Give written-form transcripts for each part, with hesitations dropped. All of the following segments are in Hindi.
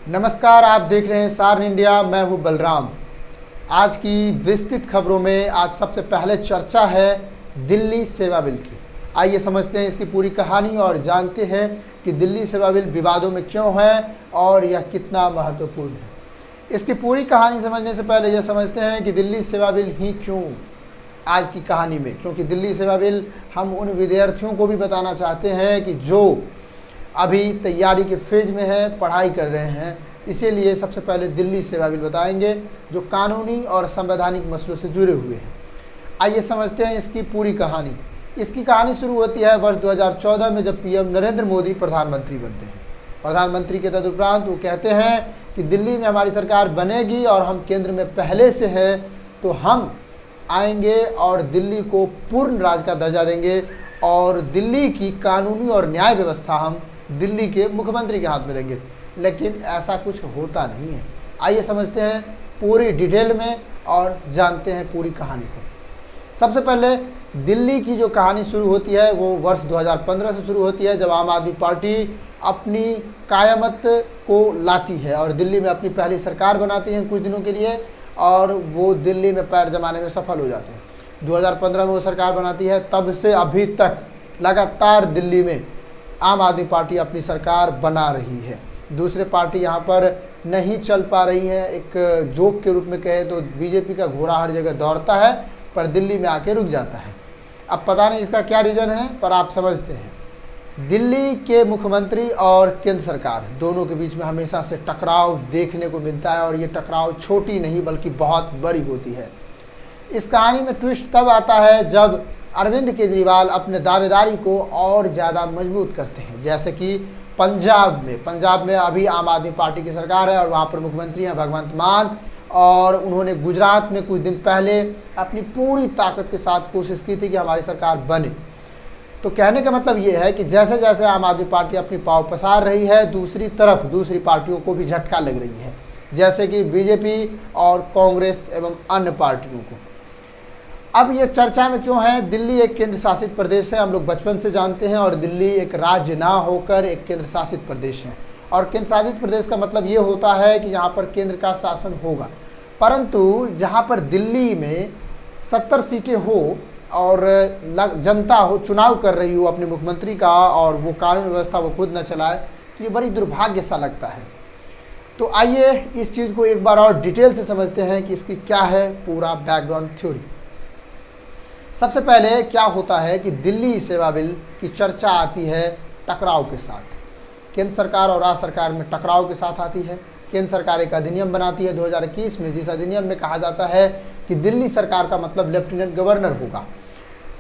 नमस्कार, आप देख रहे हैं सार्न इंडिया। मैं हूं बलराम। आज की विस्तृत खबरों में आज सबसे पहले चर्चा है दिल्ली सेवा बिल की। आइए समझते हैं इसकी पूरी कहानी और जानते हैं कि दिल्ली सेवा बिल विवादों में क्यों है और यह कितना महत्वपूर्ण है। इसकी पूरी कहानी समझने से पहले यह समझते हैं कि दिल्ली सेवा बिल ही क्यों आज की कहानी में, क्योंकि दिल्ली सेवा बिल हम उन विद्यार्थियों को भी बताना चाहते हैं कि जो अभी तैयारी के फेज में है, पढ़ाई कर रहे हैं। इसीलिए सबसे पहले दिल्ली सेवा बिल बताएंगे जो कानूनी और संवैधानिक मसलों से जुड़े हुए हैं। आइए समझते हैं इसकी पूरी कहानी। इसकी कहानी शुरू होती है वर्ष 2014 में, जब पीएम नरेंद्र मोदी प्रधानमंत्री बनते हैं। प्रधानमंत्री के तदुपरांत वो कहते हैं कि दिल्ली में हमारी सरकार बनेगी और हम केंद्र में पहले से हैं, तो हम आएंगे और दिल्ली को पूर्ण राज्य का दर्जा देंगे और दिल्ली की कानूनी और न्याय व्यवस्था हम दिल्ली के मुख्यमंत्री के हाथ में देंगे। लेकिन ऐसा कुछ होता नहीं है। आइए समझते हैं पूरी डिटेल में और जानते हैं पूरी कहानी को। सबसे पहले दिल्ली की जो कहानी शुरू होती है वो वर्ष 2015 से शुरू होती है, जब आम आदमी पार्टी अपनी कायमत को लाती है और दिल्ली में अपनी पहली सरकार बनाती है कुछ दिनों के लिए, और वो दिल्ली में पैर जमाने में सफल हो जाते हैं। 2015 में वो सरकार बनाती है। तब से अभी तक लगातार दिल्ली में आम आदमी पार्टी अपनी सरकार बना रही है। दूसरे पार्टी यहाँ पर नहीं चल पा रही है। एक जोक के रूप में कहें तो बीजेपी का घोड़ा हर जगह दौड़ता है पर दिल्ली में आके रुक जाता है। अब पता नहीं इसका क्या रीज़न है, पर आप समझते हैं दिल्ली के मुख्यमंत्री और केंद्र सरकार दोनों के बीच में हमेशा से टकराव देखने को मिलता है, और ये टकराव छोटी नहीं बल्कि बहुत बड़ी होती है। इस कहानी में ट्विस्ट तब आता है जब अरविंद केजरीवाल अपने दावेदारी को और ज़्यादा मजबूत करते हैं। जैसे कि पंजाब में अभी आम आदमी पार्टी की सरकार है और वहाँ पर मुख्यमंत्री हैं भगवंत मान, और उन्होंने गुजरात में कुछ दिन पहले अपनी पूरी ताकत के साथ कोशिश की थी कि हमारी सरकार बने। तो कहने का मतलब ये है कि जैसे जैसे आम आदमी पार्टी अपनी पाँव पसार रही है, दूसरी तरफ दूसरी पार्टियों को भी झटका लग रही है, जैसे कि बीजेपी और कांग्रेस एवं अन्य पार्टियों को। अब ये चर्चा में क्यों है? दिल्ली एक केंद्र शासित प्रदेश है, हम लोग बचपन से जानते हैं, और दिल्ली एक राज्य ना होकर एक केंद्र शासित प्रदेश है। और केंद्र शासित प्रदेश का मतलब ये होता है कि यहाँ पर केंद्र का शासन होगा, परंतु जहाँ पर दिल्ली में 70 सीटें हो और जनता हो चुनाव कर रही हो अपने मुख्यमंत्री का, और वो कानून व्यवस्था वो खुद न चलाए, तो ये बड़ी दुर्भाग्य सा लगता है। तो आइए इस चीज़ को एक बार और डिटेल से समझते हैं कि इसकी क्या है पूरा बैकग्राउंड थ्योरी। सबसे पहले क्या होता है कि दिल्ली सेवा बिल की चर्चा आती है टकराव के साथ। केंद्र सरकार और राज्य सरकार में टकराव के साथ आती है। केंद्र सरकार एक अधिनियम बनाती है 2021 में, जिस अधिनियम में कहा जाता है कि दिल्ली सरकार का मतलब लेफ्टिनेंट गवर्नर होगा।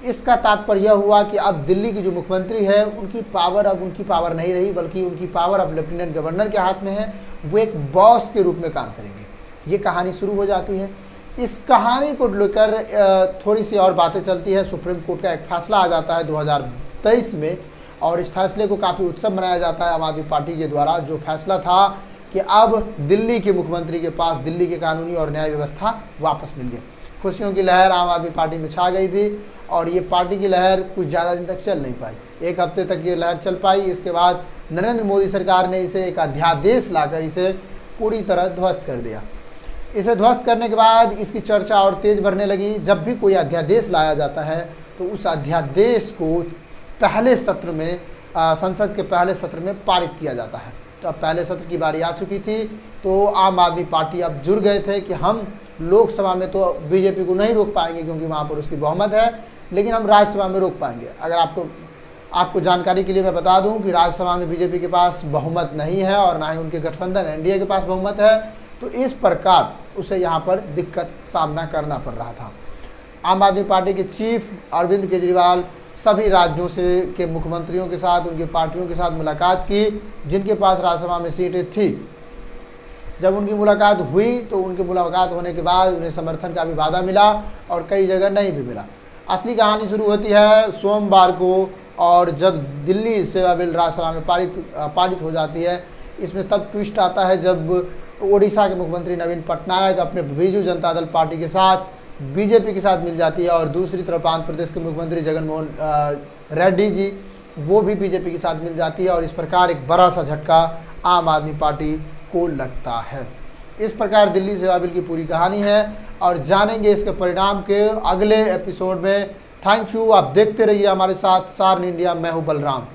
इसका तात्पर्य यह हुआ कि अब दिल्ली की जो मुख्यमंत्री है उनकी पावर अब उनकी पावर नहीं रही, बल्कि उनकी पावर अब लेफ्टिनेंट गवर्नर के हाथ में है। वो एक बॉस के रूप में काम करेंगे। ये कहानी शुरू हो जाती है। इस कहानी को लेकर थोड़ी सी और बातें चलती है। सुप्रीम कोर्ट का एक फैसला आ जाता है 2023 में, और इस फैसले को काफ़ी उत्सव मनाया जाता है आम आदमी पार्टी के द्वारा। जो फैसला था कि अब दिल्ली के मुख्यमंत्री के पास दिल्ली के कानूनी और न्याय व्यवस्था वापस मिल गई। खुशियों की लहर आम आदमी पार्टी में छा गई थी, और ये पार्टी की लहर कुछ ज़्यादा दिन तक चल नहीं पाई। एक हफ्ते तक ये लहर चल पाई। इसके बाद नरेंद्र मोदी सरकार ने इसे एक अध्यादेश लाकर इसे पूरी तरह ध्वस्त कर दिया। इसे ध्वस्त करने के बाद इसकी चर्चा और तेज बढ़ने लगी। जब भी कोई अध्यादेश लाया जाता है तो उस अध्यादेश को पहले सत्र में संसद के पहले सत्र में पारित किया जाता है। तो अब पहले सत्र की बारी आ चुकी थी, तो आम आदमी पार्टी अब जुड़ गए थे कि हम लोकसभा में तो बीजेपी को नहीं रोक पाएंगे क्योंकि वहाँ पर उसकी बहुमत है, लेकिन हम राज्यसभा में रोक पाएंगे। अगर आपको जानकारी के लिए मैं बता दूं कि राज्यसभा में बीजेपी के पास बहुमत नहीं है और ना ही उनके गठबंधन एनडीए के पास बहुमत है। तो इस प्रकार उसे यहाँ पर दिक्कत सामना करना पड़ रहा था। आम आदमी पार्टी के चीफ अरविंद केजरीवाल सभी राज्यों से के मुख्यमंत्रियों के साथ, उनकी पार्टियों के साथ मुलाकात की जिनके पास राज्यसभा में सीटें थी। जब उनकी मुलाकात हुई तो उनकी मुलाकात होने के बाद उन्हें समर्थन का भी वादा मिला और कई जगह नहीं भी मिला। असली कहानी शुरू होती है सोमवार को, और जब दिल्ली सेवा बिल राज्यसभा में पारित हो जाती है। इसमें तब ट्विस्ट आता है जब ओडिशा के मुख्यमंत्री नवीन पटनायक अपने बीजू जनता दल पार्टी के साथ बीजेपी के साथ मिल जाती है, और दूसरी तरफ आंध्र प्रदेश के मुख्यमंत्री जगनमोहन रेड्डी जी वो भी बीजेपी के साथ मिल जाती है, और इस प्रकार एक बड़ा सा झटका आम आदमी पार्टी आपको लगता है। इस प्रकार दिल्ली सेवा बिल की पूरी कहानी है और जानेंगे इसके परिणाम के अगले एपिसोड में। Thank you. आप देखते रहिए हमारे साथ सार्न इंडिया। मैं हूं बलराम।